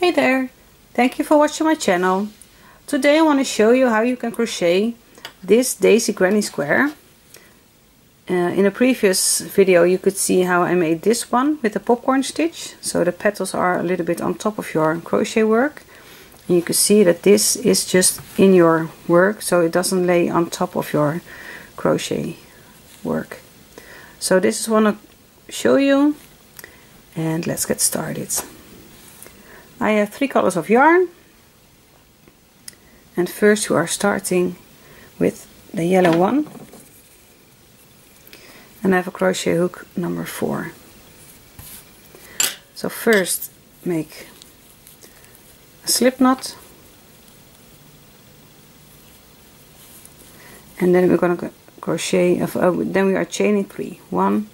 Hey there! Thank you for watching my channel. Today I want to show you how you can crochet this daisy granny square. In a previous video you could see how I made this one with the popcorn stitch, so the petals are a little bit on top of your crochet work. And you can see that this is just in your work, so it doesn't lay on top of your crochet work. So this is what I want to show you, and let's get started. I have 3 colors of yarn, and first we are starting with the yellow one, and I have a crochet hook number 4. So first make a slip knot, and then we're going to crochet then we are chaining 3. 1,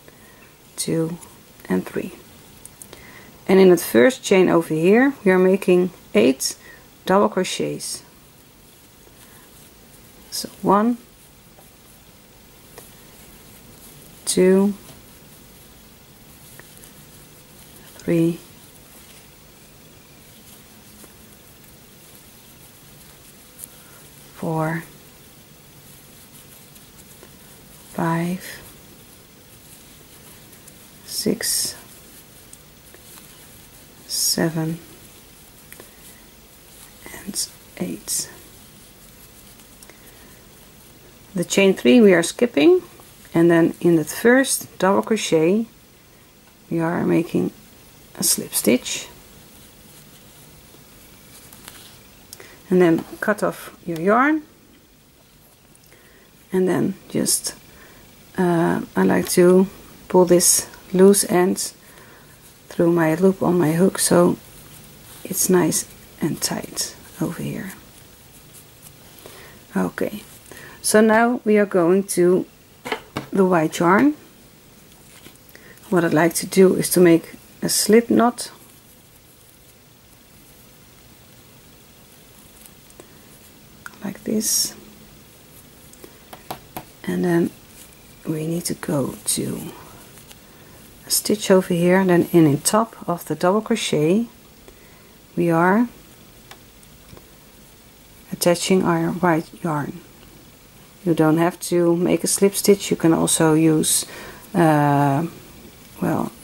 2 and 3. And in the first chain over here we are making 8 double crochets. So 1, 2, 3, 4, 5, 6, 7 and 8. The chain 3 we are skipping, and then in the first double crochet we are making a slip stitch, and then cut off your yarn, and then just I like to pull this loose end through my loop on my hook, so it's nice and tight over here. Okay, so now we are going to the white yarn. What I'd like to do is to make a slip knot, like this, and then we need to go to a stitch over here, and then in top of the double crochet we are attaching our white yarn. You don't have to make a slip stitch, you can also use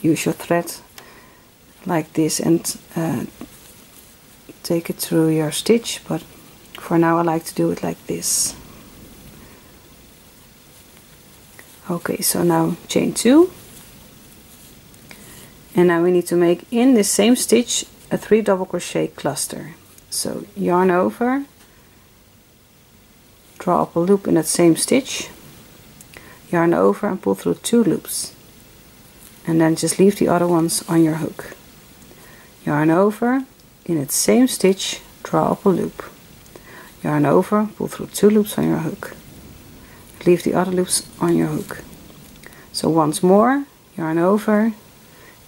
use your thread like this and take it through your stitch, but for now I like to do it like this. Okay, so now chain 2, and now we need to make in this same stitch a 3 double crochet cluster. So yarn over, draw up a loop in that same stitch, yarn over and pull through 2 loops, and then just leave the other ones on your hook. Yarn over, in that same stitch draw up a loop, yarn over, pull through 2 loops on your hook, leave the other loops on your hook. So once more, yarn over,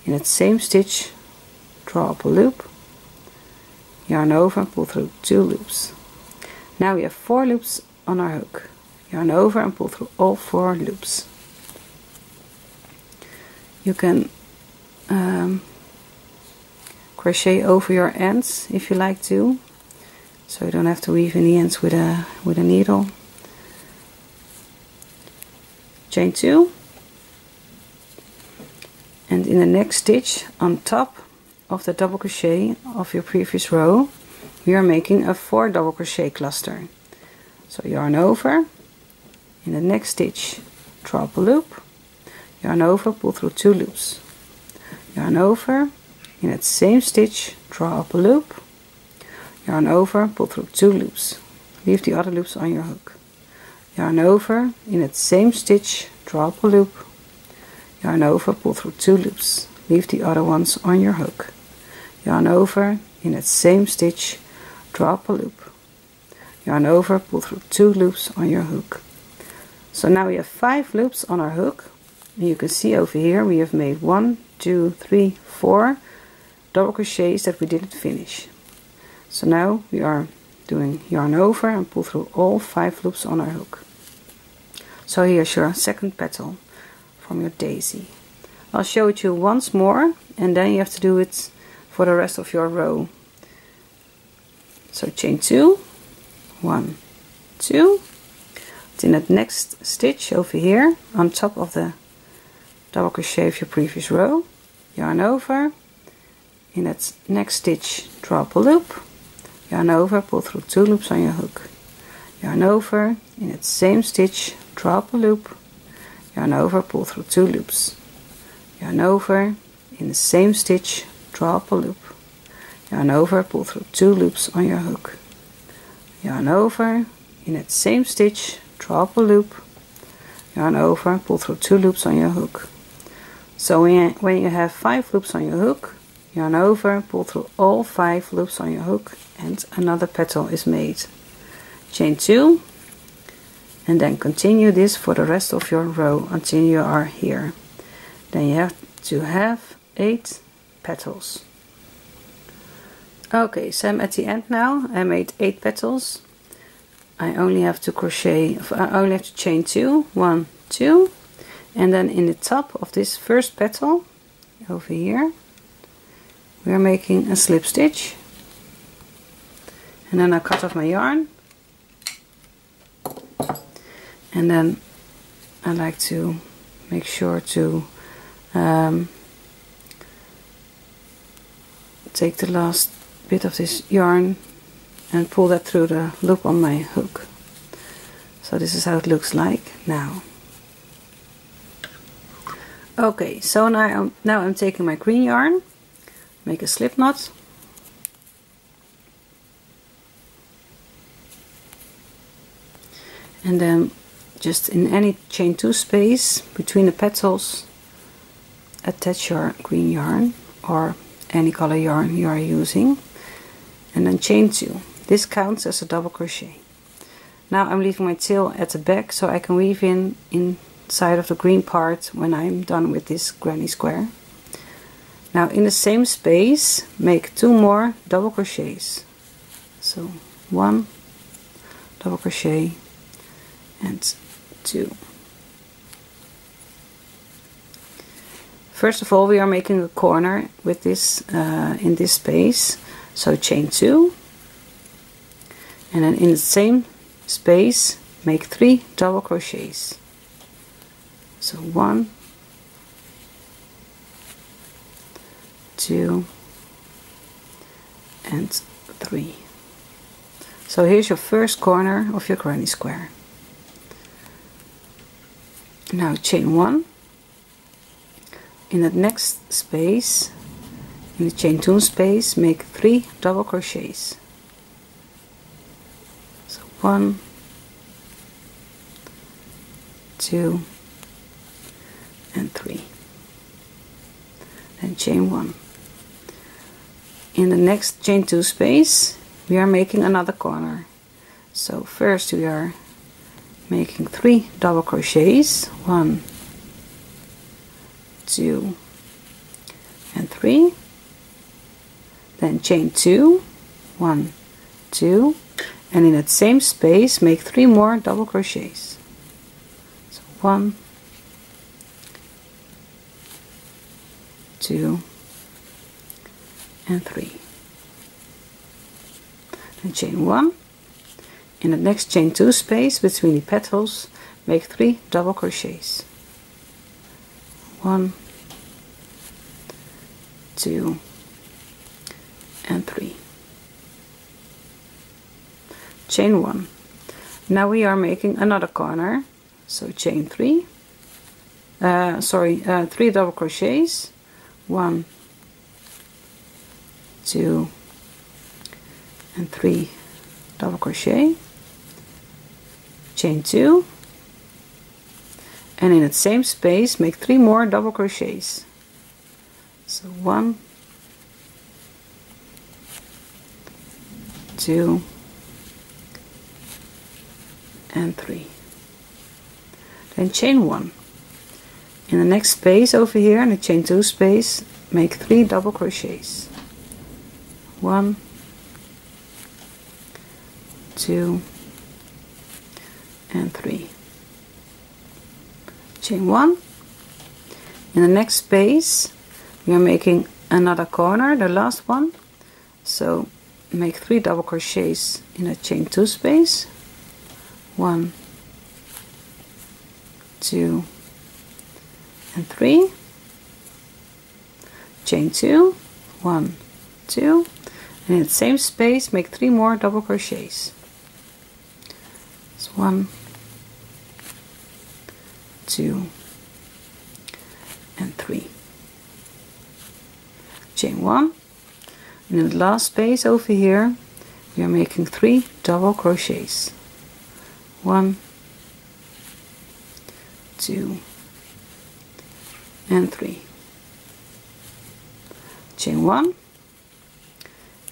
in that same stitch draw up a loop, yarn over, pull through 2 loops. Now we have 4 loops on our hook. Yarn over and pull through all 4 loops. You can crochet over your ends if you like to, so you don't have to weave in the ends with a needle. Chain 2, and in the next stitch on top of the double crochet of your previous row we are making a 4 double crochet cluster. So yarn over, in the next stitch draw up a loop, yarn over, pull through 2 loops, yarn over, in that same stitch draw up a loop, yarn over, pull through 2 loops, leave the other loops on your hook, yarn over, in that same stitch draw up a loop, yarn over, pull through 2 loops, leave the other ones on your hook, yarn over, in that same stitch draw up a loop, yarn over, pull through 2 loops on your hook. So now we have 5 loops on our hook, and you can see over here we have made 1, 2, 3, 4 double crochets that we didn't finish. So now we are doing yarn over and pull through all 5 loops on our hook. So here's your second petal from your daisy. I'll show it you once more, and then you have to do it for the rest of your row. So chain 2, 1, 2. In that next stitch over here on top of the double crochet of your previous row, yarn over, in that next stitch draw up a loop, yarn over, pull through 2 loops on your hook, yarn over, in that same stitch draw up a loop, yarn over, pull through 2 loops, yarn over, in the same stitch draw up a loop, yarn over, pull through 2 loops on your hook, yarn over, in that same stitch draw up a loop, yarn over, pull through 2 loops on your hook. So when you have 5 loops on your hook, yarn over, pull through all 5 loops on your hook, and another petal is made. Chain 2, and then continue this for the rest of your row until you are here. Then you have to have 8 petals. Okay, so I'm at the end now. I made 8 petals. I only have to chain 2, 1, 2, and then in the top of this first petal over here we are making a slip stitch, and then I cut off my yarn, and then I like to make sure to take the last bit of this yarn and pull that through the loop on my hook. So this is how it looks like now. Okay, so now I'm taking my green yarn, make a slip knot, and then just in any chain 2 space between the petals attach your green yarn or any color yarn you are using, and then chain 2. This counts as a double crochet. Now I'm leaving my tail at the back so I can weave inside of the green part when I'm done with this granny square. Now in the same space make 2 more double crochets. So 1 double crochet and 2. First of all, we are making a corner with this in this space, so chain 2, and then in the same space make 3 double crochets. So 1, 2, and 3. So here's your first corner of your granny square. Now chain 1. In the next space, in the chain 2 space, make 3 double crochets. So 1, 2, and 3. Then chain 1. In the next chain 2 space, we are making another corner. So first we are making 3 double crochets, 1, 2, and 3. Then chain 2, 1, 2, and in that same space make 3 more double crochets. So 1, 2, and 3. Then chain 1. In the next chain 2 space between the petals make 3 double crochets. 1, 2, and 3. Chain 1. Now we are making another corner, so chain 3. 3 double crochets. 1, 2, and 3 double crochet. Chain 2. And in that same space make 3 more double crochets. So 1, 2, and 3. Then chain 1. In the next space over here, in the chain 2 space, make 3 double crochets. 1, 2, and 3. Chain 1. In the next space we are making another corner, the last one. So make 3 double crochets in a chain 2 space. 1, 2 and 3. Chain 2, 1, 2, and in the same space make 3 more double crochets. So 1, 2 and 3. Chain 1, and in the last space over here we are making 3 double crochets. 1, 2 and 3. Chain 1,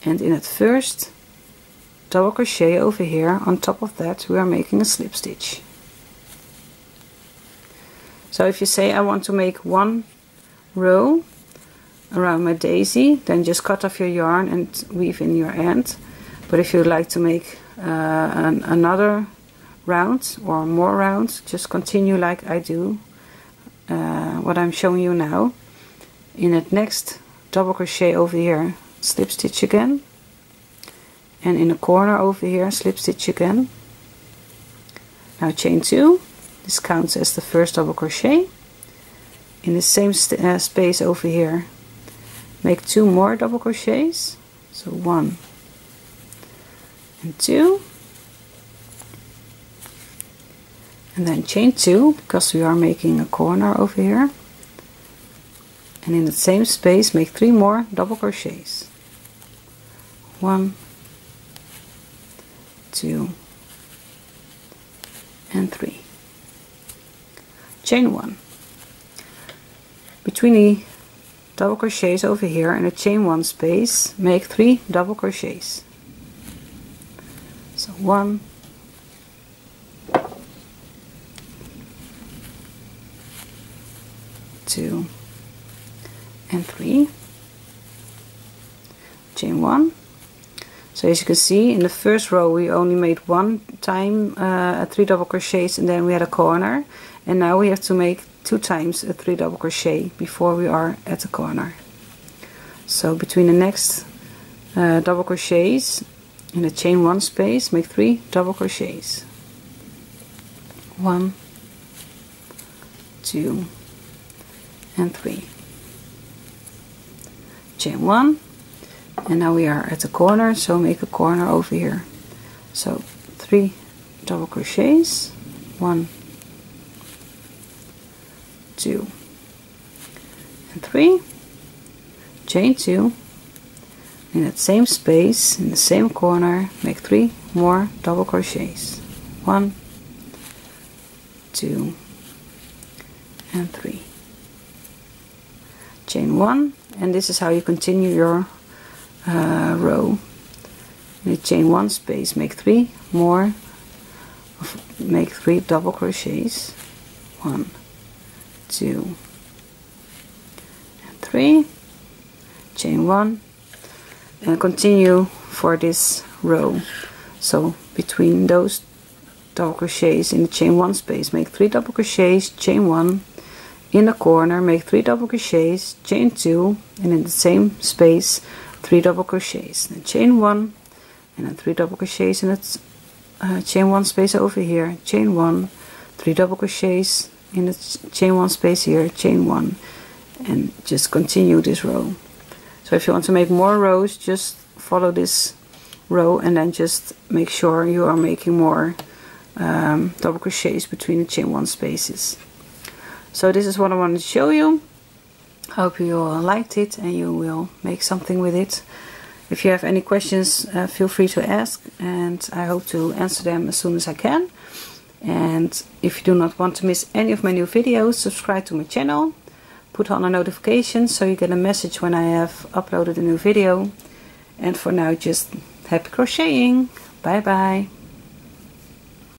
and in that first double crochet over here, on top of that we are making a slip stitch. So if you say I want to make 1 row around my daisy, then just cut off your yarn and weave in your end. But if you like to make another round or more rounds, just continue like I do, what I'm showing you now. In that next double crochet over here, slip stitch again, and in the corner over here slip stitch again. Now chain 2, this counts as the first double crochet. In the same space over here make 2 more double crochets, so 1 and 2, and then chain 2 because we are making a corner over here, and in the same space make 3 more double crochets. 1, 2 and 3. Chain 1. Between the double crochets over here and the chain 1 space make 3 double crochets. So 1, 2 and 3. Chain 1. So as you can see, in the first row we only made 1 time 3 double crochets and then we had a corner, and now we have to make 2 times a 3 double crochet before we are at the corner. So between the next double crochets in the chain 1 space make 3 double crochets. 1, 2 and 3. Chain 1, and now we are at the corner, so make a corner over here. So 3 double crochets, 1, 2 and 3. Chain 2, in that same space in the same corner make 3 more double crochets. 1, 2 and 3. Chain 1, and this is how you continue your row. In the chain 1 space make 3 more, make 3 double crochets. 1, 2 and 3. Chain 1, and continue for this row. So between those double crochets in the chain 1 space make 3 double crochets, chain 1, in the corner make 3 double crochets, chain 2, and in the same space 3 double crochets, then chain 1, and then 3 double crochets in its chain 1 space over here, chain 1, 3 double crochets in the chain 1 space here, chain 1, and just continue this row. So if you want to make more rows, just follow this row and then just make sure you are making more double crochets between the chain 1 spaces. So this is what I wanted to show you. Hope you all liked it and you will make something with it. If you have any questions, feel free to ask, and I hope to answer them as soon as I can. And if you do not want to miss any of my new videos, subscribe to my channel, put on a notification so you get a message when I have uploaded a new video. And for now, just happy crocheting. Bye bye.